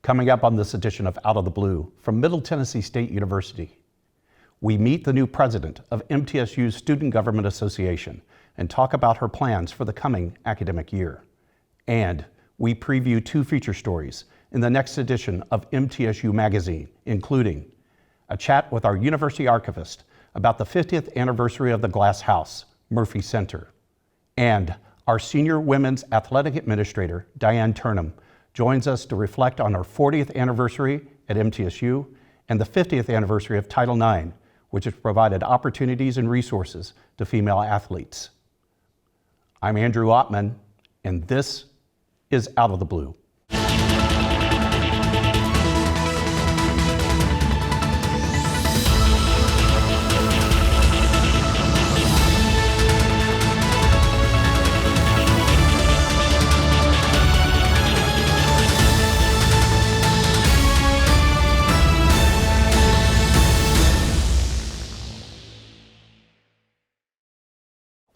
Coming up on this edition of Out of the Blue, from Middle Tennessee State University, we meet the new president of MTSU's Student Government Association and talk about her plans for the coming academic year. And we preview two feature stories in the next edition of MTSU Magazine, including a chat with our university archivist about the 50th anniversary of the Glass House, Murphy Center, and our senior women's athletic administrator, Diane Turnham, joins us to reflect on our 40th anniversary at MTSU and the 50th anniversary of Title IX, which has provided opportunities and resources to female athletes. I'm Andrew Ottman, and this is Out of the Blue.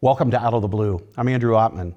Welcome to Out of the Blue. I'm Andrew Ottman.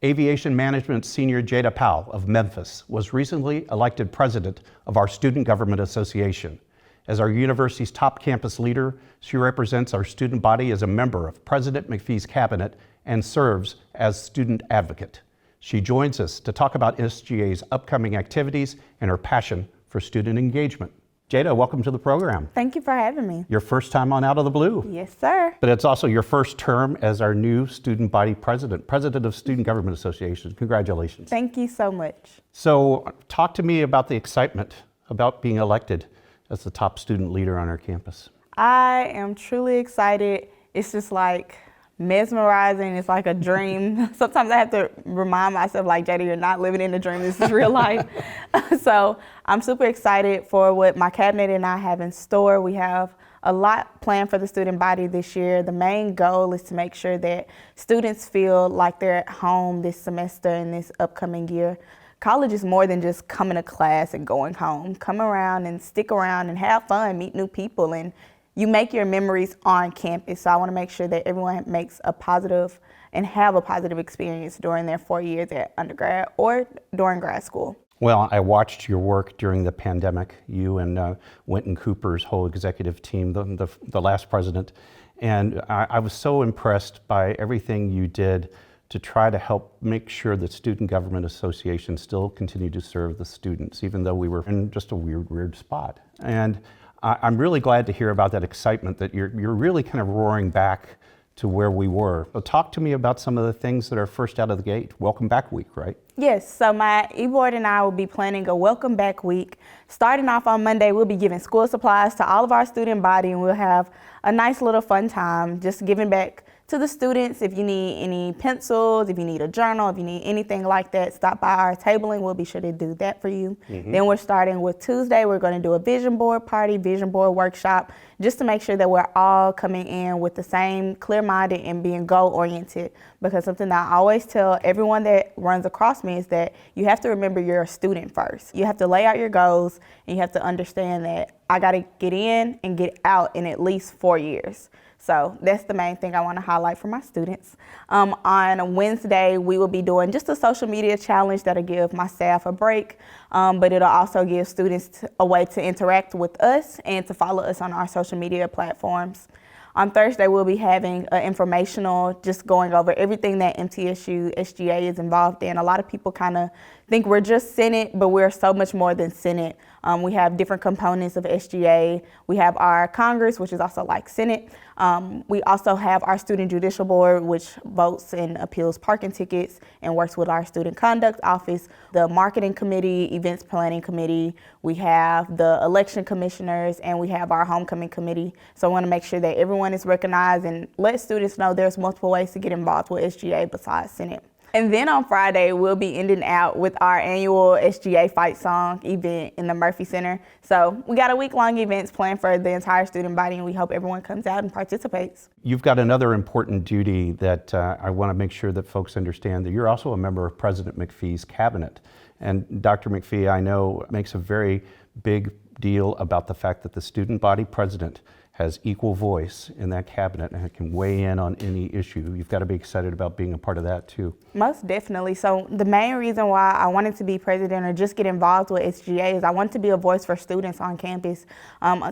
Aviation Management Senior Jada Powell of Memphis was recently elected president of our Student Government Association. As our university's top campus leader, she represents our student body as a member of President McPhee's cabinet and serves as student advocate. She joins us to talk about SGA's upcoming activities and her passion for student engagement. Jada, welcome to the program. Thank you for having me. Your first time on Out of the Blue. Yes, sir. But it's also your first term as our new student body president of Student Government Association. Congratulations. Thank you so much. So talk to me about the excitement about being elected as the top student leader on our campus. I am truly excited. It's just like mesmerizing. It's like a dream. Sometimes I have to remind myself, like, Jada, you're not living in a dream. This is real life. So I'm super excited for what my cabinet and I have in store. We have a lot planned for the student body this year. The main goal is to make sure that students feel like they're at home this semester and this upcoming year. College is more than just coming to class and going home. Come around and stick around and have fun, meet new people, and you make your memories on campus. So I want to make sure that everyone makes a positive and have a positive experience during their 4 years at undergrad or during grad school. Well, I watched your work during the pandemic, you and Winton Cooper's whole executive team, the last president, and I was so impressed by everything you did to try to help make sure that Student Government Association still continued to serve the students, even though we were in just a weird spot. And I'm really glad to hear about that excitement, that you're really kind of roaring back to where we were. So talk to me about some of the things that are first out of the gate. Welcome Back Week, right? Yes, so my e-board and I will be planning a Welcome Back Week. Starting off on Monday, we'll be giving school supplies to all of our student body, and we'll have a nice little fun time just giving back to the students. If you need any pencils, if you need a journal, if you need anything like that, stop by our table and we'll be sure to do that for you. Then we're starting with Tuesday. We're going to do a vision board party, vision board workshop, just to make sure that we're all coming in with the same clear-minded and being goal-oriented. Because something that I always tell everyone that runs across me is that you have to remember you're a student first. You have to lay out your goals and you have to understand that I got to get in and get out in at least 4 years. So that's the main thing I want to highlight for my students. On Wednesday, we will be doing just a social media challenge that'll give my staff a break, but it'll also give students a way to interact with us and to follow us on our social media platforms. On Thursday, we'll be having an informational, just going over everything that MTSU SGA is involved in. A lot of people kind of think we're just Senate, but we're so much more than Senate. We have different components of SGA. We have our Congress, which is also like Senate. We also have our Student Judicial Board, which votes and appeals parking tickets and works with our Student Conduct Office, the Marketing Committee, Events Planning Committee. We have the Election Commissioners, and we have our Homecoming Committee. So I want to make sure that everyone is recognized and let students know there's multiple ways to get involved with SGA besides Senate. And then on Friday, we'll be ending out with our annual SGA Fight Song event in the Murphy Center. So we got a week-long events planned for the entire student body, and we hope everyone comes out and participates. You've got another important duty that I want to make sure that folks understand, that you're also a member of President McPhee's cabinet. And Dr. McPhee, I know, makes a very big deal about the fact that the student body president has equal voice in that cabinet and can weigh in on any issue. You've got to be excited about being a part of that too. Most definitely. So the main reason why I wanted to be president or just get involved with SGA is I want to be a voice for students on campus.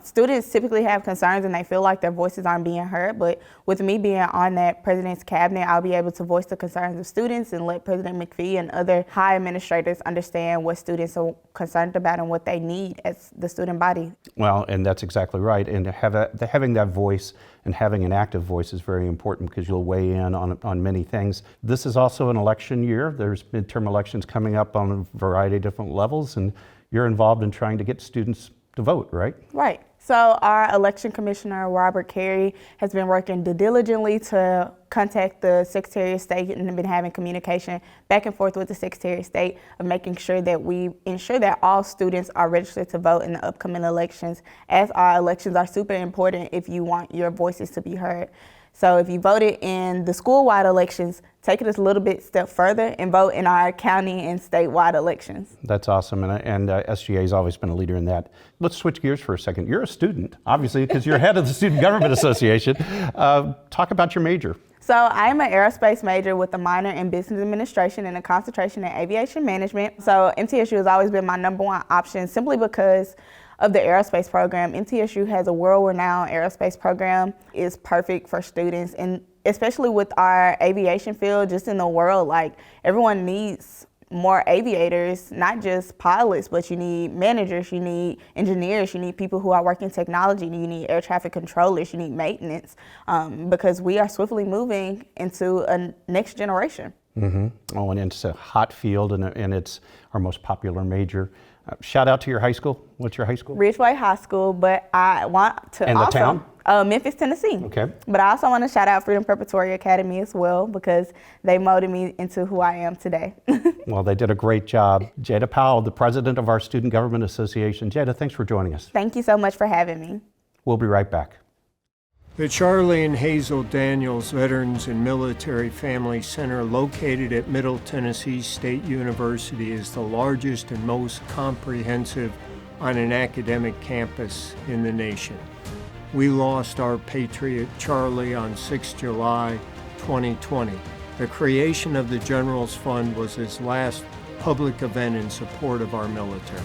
Students typically have concerns and they feel like their voices aren't being heard, but with me being on that president's cabinet, I'll be able to voice the concerns of students and let President McPhee and other high administrators understand what students are concerned about and what they need as the student body. Well, and that's exactly right. And having that voice and having an active voice is very important because you'll weigh in on many things. This is also an election year. There's midterm elections coming up on a variety of different levels, and you're involved in trying to get students to vote, right? Right. So our election commissioner, Robert Carey, has been working diligently to contact the Secretary of State and been having communication back and forth with the Secretary of State of making sure that we ensure that all students are registered to vote in the upcoming elections, as our elections are super important if you want your voices to be heard. So if you voted in the school-wide elections, take it a little bit step further and vote in our county and statewide elections. That's awesome, and SGA has always been a leader in that. Let's switch gears for a second. You're a student, obviously, because you're head of the Student Government Association. Talk about your major. So I am an aerospace major with a minor in business administration and a concentration in aviation management. So MTSU has always been my number one option simply because of the aerospace program. MTSU has a world-renowned aerospace program. It's perfect for students, and especially with our aviation field, just in the world, like everyone needs more aviators, not just pilots, but you need managers, you need engineers, you need people who are working technology, you need air traffic controllers, you need maintenance, because we are swiftly moving into a next generation. Mm-hmm. Oh, and it's a hot field, and it's our most popular major. Shout out to your high school. What's your high school? Ridgeway High School, but I want to and also... the town? Memphis, Tennessee. Okay. But I also want to shout out Freedom Preparatory Academy as well because they molded me into who I am today. Well, they did a great job. Jada Powell, the president of our Student Government Association. Jada, thanks for joining us. Thank you so much for having me. We'll be right back. The Charlie and Hazel Daniels Veterans and Military Family Center, located at Middle Tennessee State University, is the largest and most comprehensive on an academic campus in the nation. We lost our patriot Charlie on 6 July 2020. The creation of the General's Fund was his last public event in support of our military.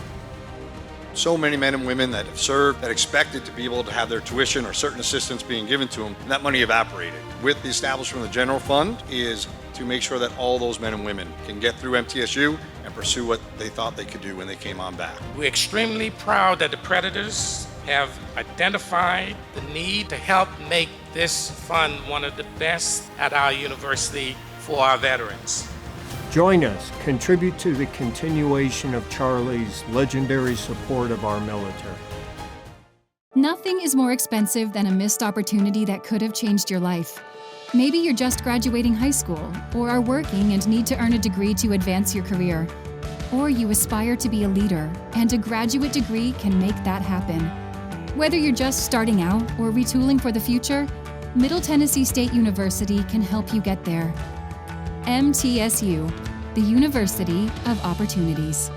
So many men and women that have served that expected to be able to have their tuition or certain assistance being given to them, and that money evaporated. With the establishment of the General Fund is to make sure that all those men and women can get through MTSU and pursue what they thought they could do when they came on back. We're extremely proud that the Predators have identified the need to help make this fund one of the best at our university for our veterans. Join us, contribute to the continuation of Charlie's legendary support of our military. Nothing is more expensive than a missed opportunity that could have changed your life. Maybe you're just graduating high school, or are working and need to earn a degree to advance your career. Or you aspire to be a leader, and a graduate degree can make that happen. Whether you're just starting out or retooling for the future, Middle Tennessee State University can help you get there. MTSU, the University of Opportunities.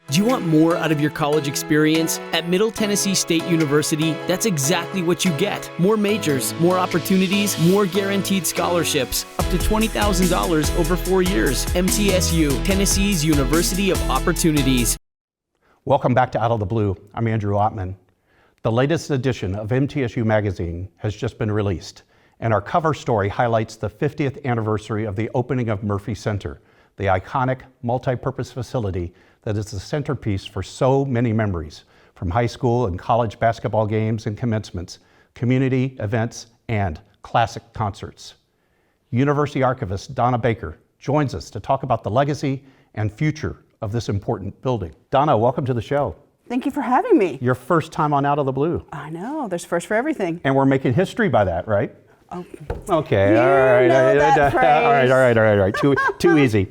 Do you want more out of your college experience? At Middle Tennessee State University, that's exactly what you get. More majors, more opportunities, more guaranteed scholarships, up to $20,000 over 4 years. MTSU, Tennessee's University of Opportunities. Welcome back to Out of the Blue. I'm Andrew Ottman. The latest edition of MTSU Magazine has just been released, and our cover story highlights the 50th anniversary of the opening of Murphy Center, the iconic multi-purpose facility that is the centerpiece for so many memories, from high school and college basketball games and commencements, community events, and classic concerts. University archivist Donna Baker joins us to talk about the legacy and future of this important building. Donna, welcome to the show. Thank you for having me. Your first time on Out of the Blue. I know, there's first for everything. And we're making history by that, right? Oh. Okay, You all right. know that phrase. All right. Too easy.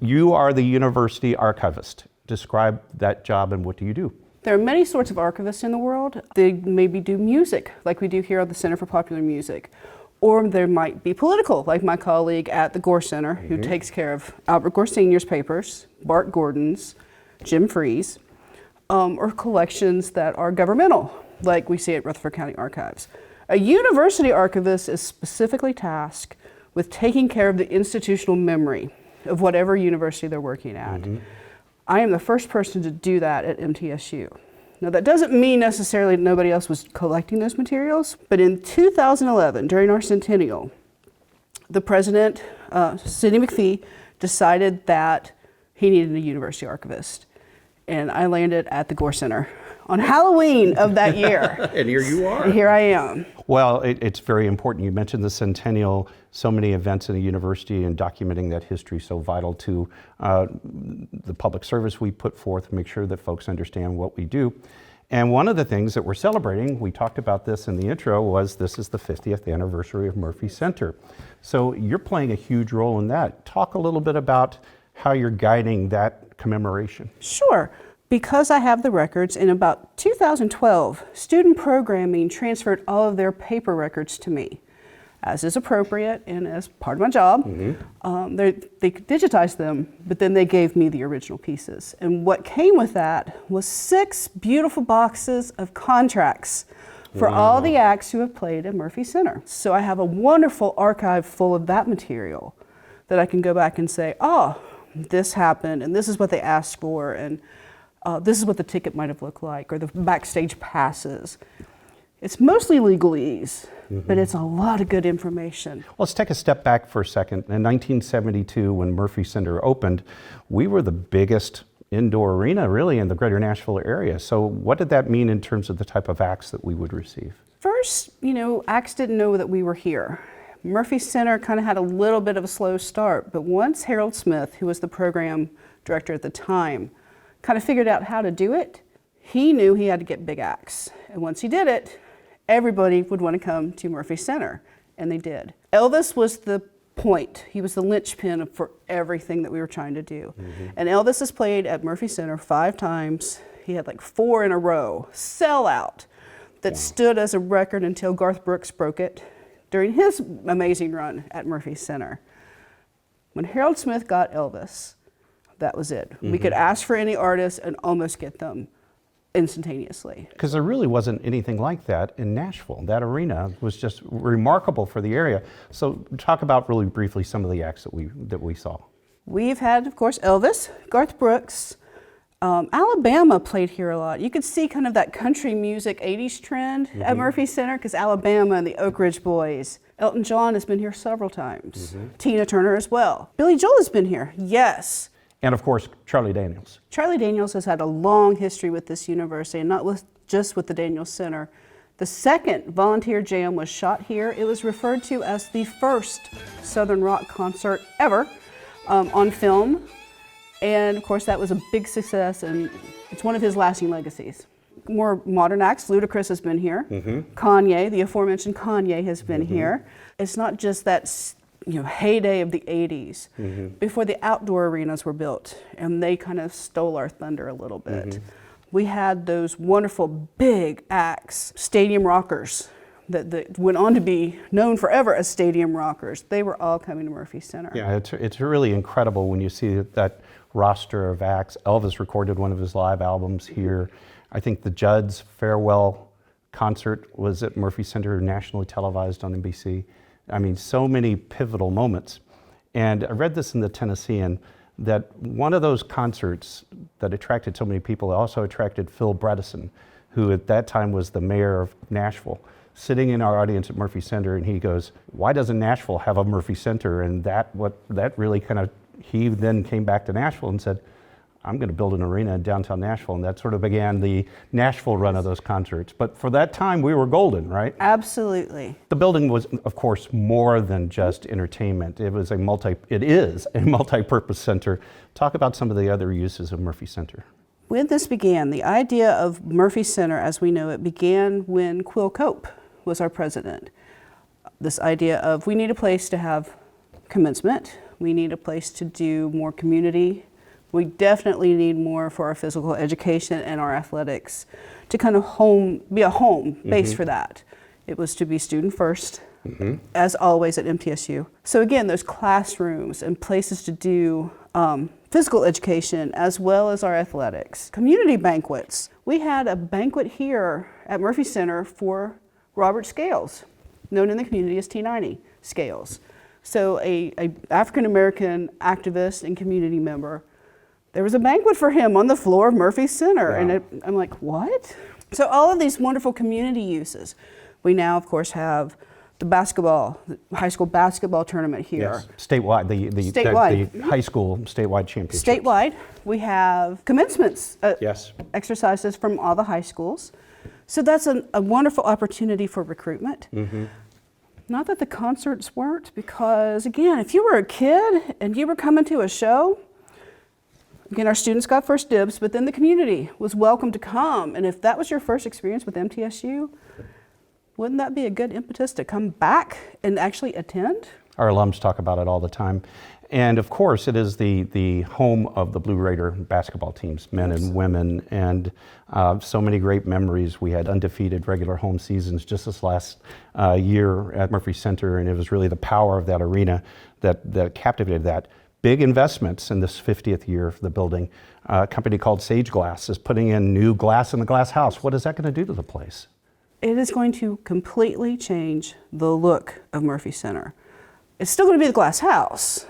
You are the university archivist. Describe that job and what do you do? There are many sorts of archivists in the world. They maybe do music, like we do here at the Center for Popular Music. Or there might be political, like my colleague at the Gore Center, who takes care of Albert Gore Sr.'s papers, Bart Gordon's, Jim Freeze, or collections that are governmental, like we see at Rutherford County Archives. A university archivist is specifically tasked with taking care of the institutional memory of whatever university they're working at. I am the first person to do that at MTSU. Now that doesn't mean necessarily nobody else was collecting those materials, but in 2011, during our centennial, the president, Sidney McPhee, decided that he needed a university archivist. And I landed at the Gore Center on Halloween of that year. And here you are. And here I am. Well, it's very important. You mentioned the centennial, so many events in a university, and documenting that history so vital to the public service we put forth, make sure that folks understand what we do. And one of the things that we're celebrating, we talked about this in the intro, was this is the 50th anniversary of Murphy Center. So you're playing a huge role in that. Talk a little bit about how you're guiding that commemoration. Sure. Because I have the records, in about 2012, student programming transferred all of their paper records to me, as is appropriate and as part of my job. They digitized them, but then they gave me the original pieces. And what came with that was 6 beautiful boxes of contracts for all the acts who have played at Murphy Center. So I have a wonderful archive full of that material that I can go back and say, oh, this happened, and this is what they asked for, and this is what the ticket might have looked like, or the backstage passes. It's mostly legalese, but it's a lot of good information. Let's take a step back for a second. In 1972, when Murphy Center opened, we were the biggest indoor arena really in the greater Nashville area. So what did that mean in terms of the type of acts that we would receive? First, acts didn't know that we were here. Murphy Center kind of had a little bit of a slow start, but once Harold Smith, who was the program director at the time, kind of figured out how to do it, he knew he had to get big acts. And once he did it, everybody would want to come to Murphy Center, and they did. Elvis was the point. He was the linchpin for everything that we were trying to do. And Elvis has played at Murphy Center 5 times. He had like 4 in a row, sellout, that stood as a record until Garth Brooks broke it during his amazing run at Murphy Center. When Harold Smith got Elvis, that was it. We could ask for any artist and almost get them instantaneously. Because there really wasn't anything like that in Nashville. That arena was just remarkable for the area. So talk about really briefly some of the acts that we saw. We've had, of course, Elvis, Garth Brooks. Alabama played here a lot. You could see kind of that country music 80s trend at Murphy Center, because Alabama and the Oak Ridge Boys. Elton John has been here several times. Tina Turner as well. Billy Joel has been here, yes. And of course, Charlie Daniels. Charlie Daniels has had a long history with this university, and not just with the Daniels Center. The second volunteer jam was shot here. It was referred to as the first Southern rock concert ever on film. And of course, that was a big success, and it's one of his lasting legacies. More modern acts, Ludacris has been here. Kanye, the aforementioned Kanye, has been here. It's not just that heyday of the 80s, before the outdoor arenas were built, and they kind of stole our thunder a little bit. We had those wonderful big acts, stadium rockers, that went on to be known forever as stadium rockers. They were all coming to Murphy Center. Yeah, it's really incredible when you see that roster of acts. Elvis recorded one of his live albums here. I think the Judds farewell concert was at Murphy Center, nationally televised on NBC. I mean, so many pivotal moments. And I read this in the Tennessean, that one of those concerts that attracted so many people also attracted Phil Bredesen, who at that time was the mayor of Nashville, sitting in our audience at Murphy Center, and he goes, why doesn't Nashville have a Murphy Center? And that really kind of, he then came back to Nashville and said, I'm going to build an arena in downtown Nashville, and that sort of began the Nashville run of those concerts. But for that time, we were golden, right? Absolutely. The building was, of course, more than just entertainment. It is a multi-purpose center. Talk about some of the other uses of Murphy Center. When this began, the idea of Murphy Center, as we know it, began when Quill Cope was our president. This idea of, we need a place to have commencement, we need a place to do more community. We definitely need more for our physical education and our athletics to kind of be a home base for that. It was to be student first, as always at MTSU. So again, those classrooms and places to do physical education as well as our athletics. Community banquets. We had a banquet here at Murphy Center for Robert Scales, known in the community as T90 Scales. So a African-American activist and community member. There was a banquet for him on the floor of Murphy Center. Wow. And I'm like, what? So all of these wonderful community uses. We now, of course, have the high school basketball tournament here. Yes, statewide, Statewide. the high school statewide championship. Statewide, we have commencements Yes. exercises from all the high schools. So that's a wonderful opportunity for recruitment. Not that the concerts weren't, because again, if you were a kid and you were coming to a show, again, our students got first dibs, but then the community was welcome to come. And if that was your first experience with MTSU, wouldn't that be a good impetus to come back and actually attend? Our alums talk about it all the time. And of course, it is the home of the Blue Raider basketball teams, men and women, and so many great memories. We had undefeated regular home seasons just this last year at Murphy Center, and it was really the power of that arena that captivated that. Big investments in this 50th year of the building. A company called Sage Glass is putting in new glass in the glass house. What is that going to do to the place? It is going to completely change the look of Murphy Center. It's still going to be the glass house,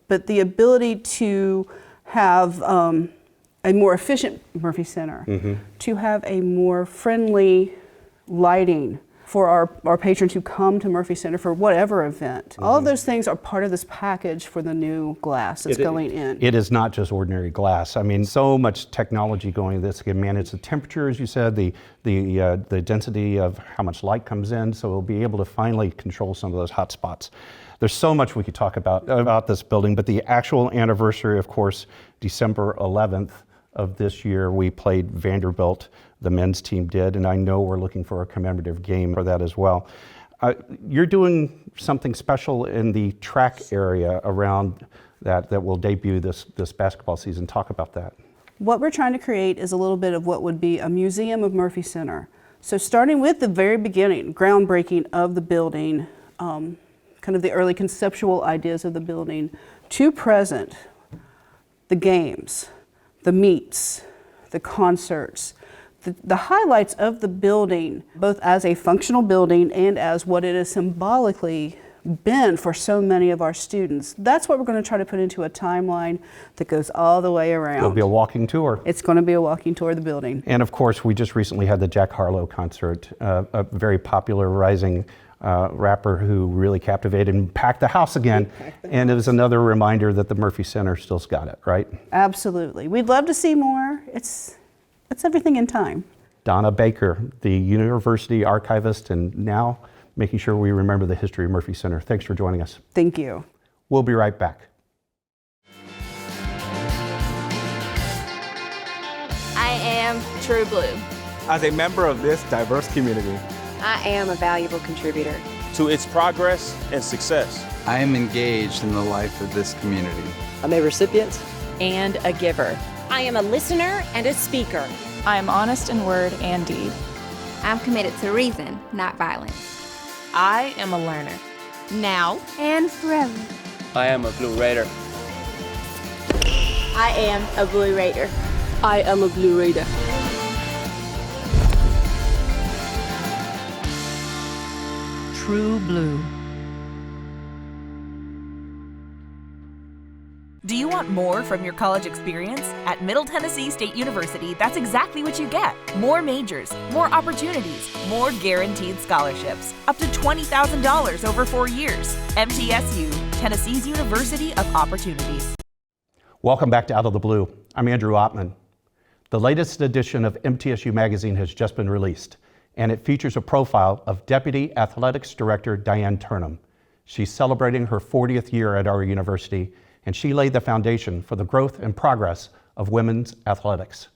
but the ability to have a more efficient Murphy Center, to have a more friendly lighting for our patrons who come to Murphy Center for whatever event. All of those things are part of this package for the new glass that's going in. It is not just ordinary glass. I mean, so much technology going into this. It can manage the temperature, as you said, the density of how much light comes in, so we'll be able to finally control some of those hot spots. There's so much we could talk about this building, but the actual anniversary, of course, December 11th of this year, we played Vanderbilt. The men's team did, and I know we're looking for a commemorative game for that as well. You're doing something special in the track area around that will debut this basketball season. Talk about that. What we're trying to create is a little bit of what would be a museum of Murphy Center. So starting with the very beginning, groundbreaking of the building, kind of the early conceptual ideas of the building, to present, the games, the meets, the concerts, the highlights of the building, both as a functional building and as what it has symbolically been for so many of our students. That's what we're going to try to put into a timeline that goes all the way around. It'll be a walking tour. It's going to be a walking tour of the building. And of course, we just recently had the Jack Harlow concert, a very popular rising rapper who really captivated and packed the house again. And it was another reminder that the Murphy Center still's got it, right? Absolutely. We'd love to see more. It's everything in time. Donna Baker, the university archivist, and now making sure we remember the history of Murphy Center. Thanks for joining us. Thank you. We'll be right back. I am True Blue. As a member of this diverse community, I am a valuable contributor to its progress and success. I am engaged in the life of this community. I'm a recipient and a giver. I am a listener and a speaker. I am honest in word and deed. I'm committed to reason, not violence. I am a learner. Now and forever. I am a Blue Raider. I am a Blue Raider. I am a Blue Raider. True Blue. Do you want more from your college experience? At Middle Tennessee State University, that's exactly what you get. More majors, more opportunities, more guaranteed scholarships, up to $20,000 over 4 years. MTSU, Tennessee's University of Opportunities. Welcome back to Out of the Blue. I'm Andrew Ottman. The latest edition of MTSU Magazine has just been released, and it features a profile of Deputy Athletics Director Diane Turnham. She's celebrating her 40th year at our university, and she laid the foundation for the growth and progress of women's athletics.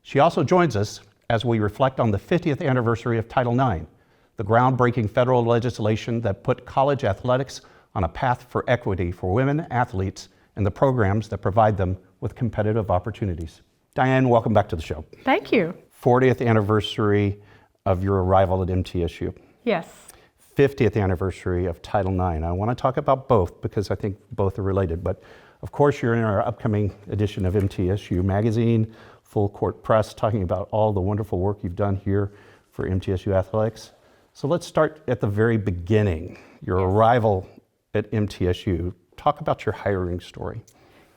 She also joins us as we reflect on the 50th anniversary of Title IX, the groundbreaking federal legislation that put college athletics on a path for equity for women athletes and the programs that provide them with competitive opportunities. Diane, welcome back to the show. Thank you. 40th anniversary of your arrival at MTSU. Yes. 50th anniversary of Title IX. I want to talk about both because I think both are related, but of course you're in our upcoming edition of MTSU Magazine, Full Court Press, talking about all the wonderful work you've done here for MTSU Athletics. So let's start at the very beginning, your arrival at MTSU. Talk about your hiring story.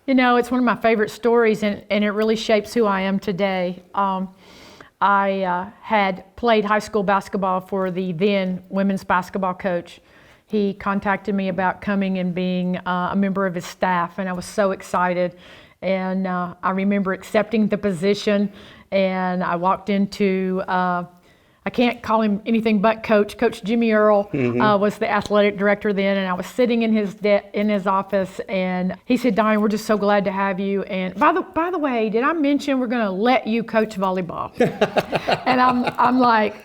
You know, it's one of my favorite stories, and it really shapes who I am today. I had played high school basketball for the then women's basketball coach. He contacted me about coming and being a member of his staff, and I was so excited. And I remember accepting the position, and I walked into, I can't call him anything but Coach. Coach Jimmy Earl was the athletic director then, and I was sitting in his office, and he said, "Diane, we're just so glad to have you. And by the way, did I mention we're going to let you coach volleyball?" And I'm like,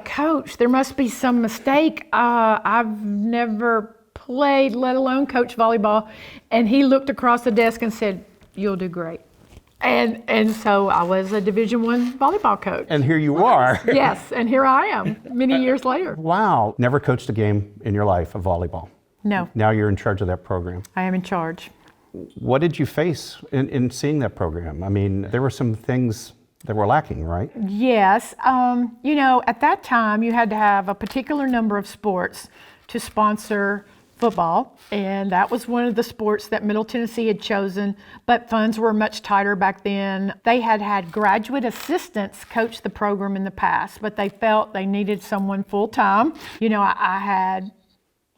"Coach, there must be some mistake. I've never played, let alone coach volleyball." And he looked across the desk and said, "You'll do great." And so I was a Division I volleyball coach. And here you are. Yes, and here I am many years later. Wow. Never coached a game in your life of volleyball. No. Now you're in charge of that program. I am in charge. What did you face in seeing that program? I mean, there were some things that were lacking, right? Yes. You know, at that time, you had to have a particular number of sports to sponsor football, and that was one of the sports that Middle Tennessee had chosen, but funds were much tighter back then. They had had graduate assistants coach the program in the past, but they felt they needed someone full-time. You know, I had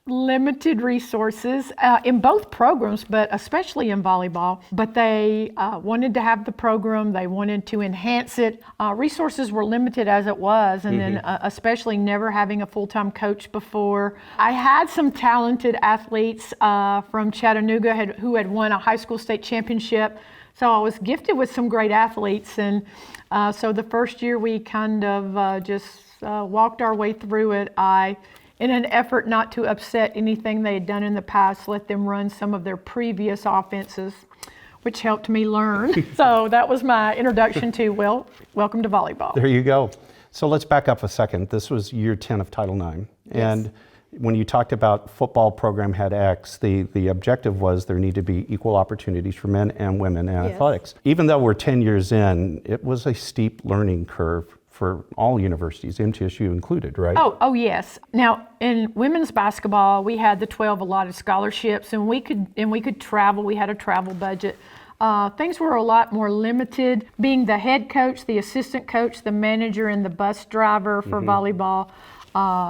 limited resources in both programs, but especially in volleyball. But they wanted to have the program, they wanted to enhance it. Resources were limited as it was, and then especially never having a full-time coach before. I had some talented athletes from Chattanooga who had won a high school state championship. So I was gifted with some great athletes, and so the first year we kind of just walked our way through it. In an effort not to upset anything they had done in the past, let them run some of their previous offenses, which helped me learn. So that was my introduction to, well, welcome to volleyball. There you go. So let's back up a second. This was year 10 of Title IX. And when you talked about football program had X, the objective was there need to be equal opportunities for men and women in athletics. Even though we're 10 years in, it was a steep learning curve for all universities, MTSU included, right? Oh yes. Now in women's basketball, we had the 12 allotted scholarships, and we could travel. We had a travel budget. Things were a lot more limited. Being the head coach, the assistant coach, the manager, and the bus driver for volleyball,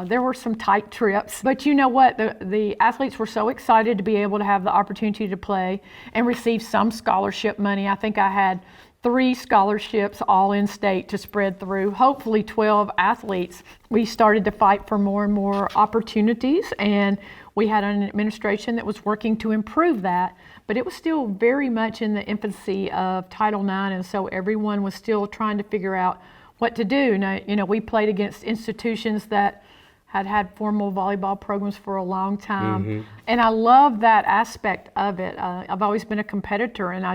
there were some tight trips. But you know what? The athletes were so excited to be able to have the opportunity to play and receive some scholarship money. I think I had 3 scholarships all in state to spread through, hopefully 12 athletes. We started to fight for more and more opportunities, and we had an administration that was working to improve that, but it was still very much in the infancy of Title IX, and so everyone was still trying to figure out what to do. Now, you know, we played against institutions that had formal volleyball programs for a long time, and I love that aspect of it. I've always been a competitor, and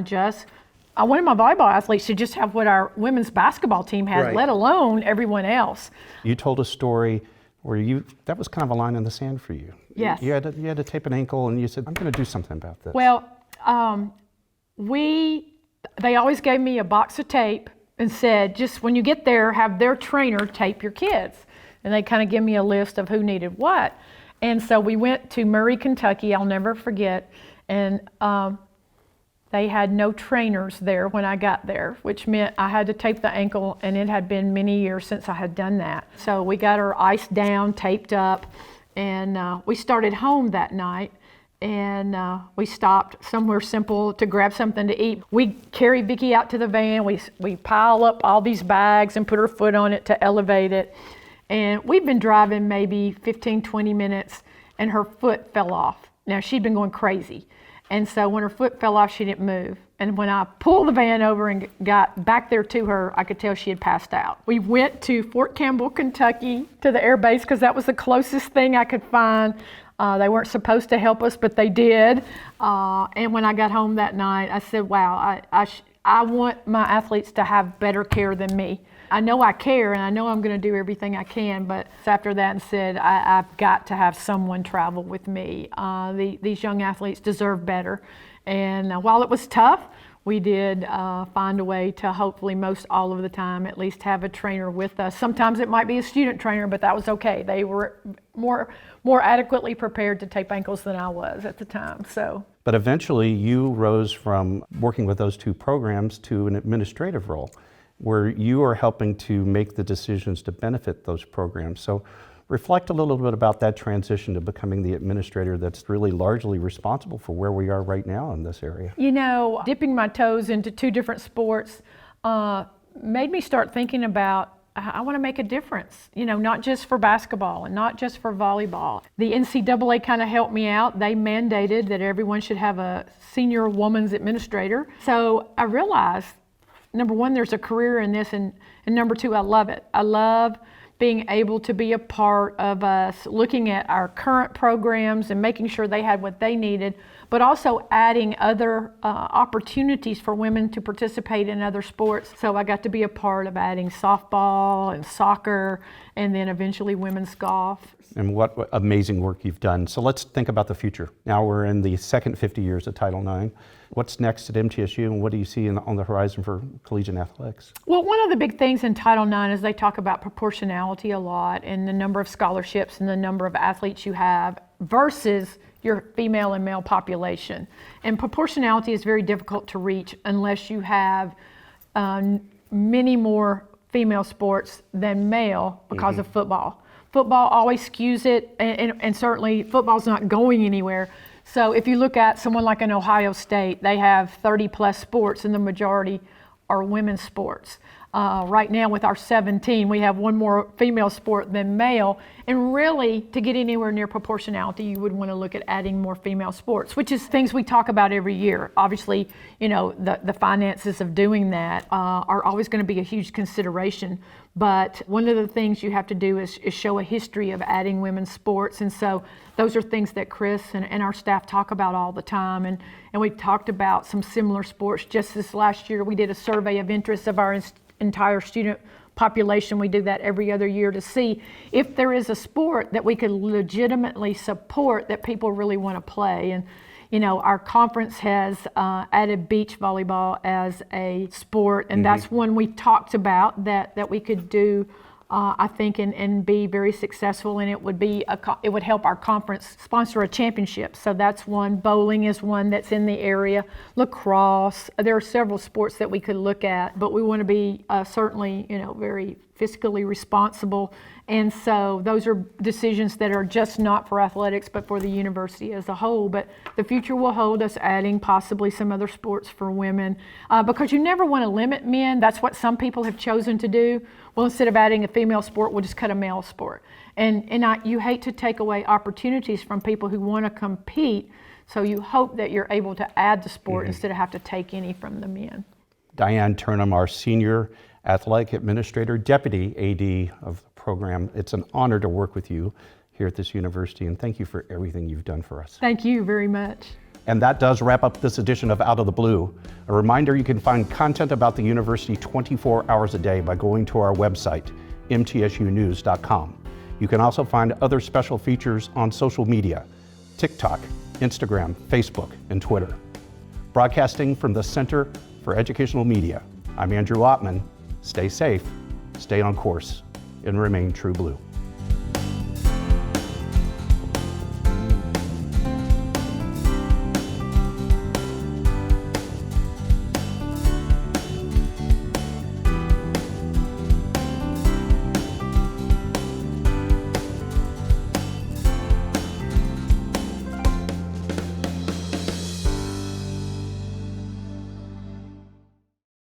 I wanted my volleyball athletes to just have what our women's basketball team has, let alone everyone else. You told a story where that was kind of a line in the sand for you. Yes. You had to tape an ankle, and you said, "I'm going to do something about this." Well, they always gave me a box of tape and said, just when you get there, have their trainer tape your kids. And they kind of give me a list of who needed what. And so we went to Murray, Kentucky, I'll never forget, and they had no trainers there when I got there, which meant I had to tape the ankle, and it had been many years since I had done that. So we got her iced down, taped up, and we started home that night, and we stopped somewhere simple to grab something to eat. We carry Vicki out to the van, we pile up all these bags and put her foot on it to elevate it, and we've been driving maybe 15, 20 minutes, and her foot fell off. Now, she'd been going crazy. And so when her foot fell off, she didn't move. And when I pulled the van over and got back there to her, I could tell she had passed out. We went to Fort Campbell, Kentucky, to the air base, because that was the closest thing I could find. They weren't supposed to help us, but they did. And when I got home that night, I said, wow, I want my athletes to have better care than me. I know I care, and I know I'm going to do everything I can, but after that and said, I've got to have someone travel with me. These young athletes deserve better. And while it was tough, we did find a way to hopefully most all of the time at least have a trainer with us. Sometimes it might be a student trainer, but that was okay. They were more adequately prepared to tape ankles than I was at the time. So. But eventually you rose from working with those two programs to an administrative role where you are helping to make the decisions to benefit those programs. So reflect a little bit about that transition to becoming the administrator that's really largely responsible for where we are right now in this area. You know, dipping my toes into two different sports made me start thinking about I want to make a difference, you know, not just for basketball and not just for volleyball. The NCAA kind of helped me out. They mandated that everyone should have a senior woman's administrator. So I realized, number one, there's a career in this, and number two, I love it. I love being able to be a part of us looking at our current programs and making sure they had what they needed, but also adding other opportunities for women to participate in other sports. So I got to be a part of adding softball and soccer, and then eventually women's golf. And what amazing work you've done. So let's think about the future. Now we're in the second 50 years of Title IX. What's next at MTSU, and what do you see on the horizon for collegiate athletics? Well, one of the big things in Title IX is they talk about proportionality a lot, and the number of scholarships and the number of athletes you have versus your female and male population. And proportionality is very difficult to reach unless you have many more female sports than male because of football. Football always skews it, and certainly football's not going anywhere. So if you look at someone like an Ohio State, they have 30 plus sports and the majority are women's sports. Right now with our 17, we have one more female sport than male. And really, to get anywhere near proportionality, you would want to look at adding more female sports, which is things we talk about every year. Obviously, you know, the finances of doing that are always going to be a huge consideration. But one of the things you have to do is show a history of adding women's sports. And so those are things that Chris and our staff talk about all the time. And we talked about some similar sports. Just this last year, we did a survey of interest of our entire student population. We do that every other year to see if there is a sport that we could legitimately support that people really want to play. And you know, our conference has added beach volleyball as a sport, and that's one we talked about that we could do, I think, and be very successful. And it would help our conference sponsor a championship. So that's one. Bowling is one that's in the area. Lacrosse. There are several sports that we could look at, but we want to be certainly, you know, very fiscally responsible. And so those are decisions that are just not for athletics, but for the university as a whole. But the future will hold us adding possibly some other sports for women, because you never want to limit men. That's what some people have chosen to do. Well, instead of adding a female sport, we'll just cut a male sport. And you hate to take away opportunities from people who want to compete, so you hope that you're able to add the sport instead of have to take any from the men. Diane Turnham, our Senior Athletic Administrator, Deputy AD of the program. It's an honor to work with you here at this university, and thank you for everything you've done for us. Thank you very much. And that does wrap up this edition of Out of the Blue. A reminder, you can find content about the university 24 hours a day by going to our website, mtsunews.com. You can also find other special features on social media, TikTok, Instagram, Facebook, and Twitter. Broadcasting from the Center for Educational Media, I'm Andrew Ottman. Stay safe, stay on course, and remain true blue.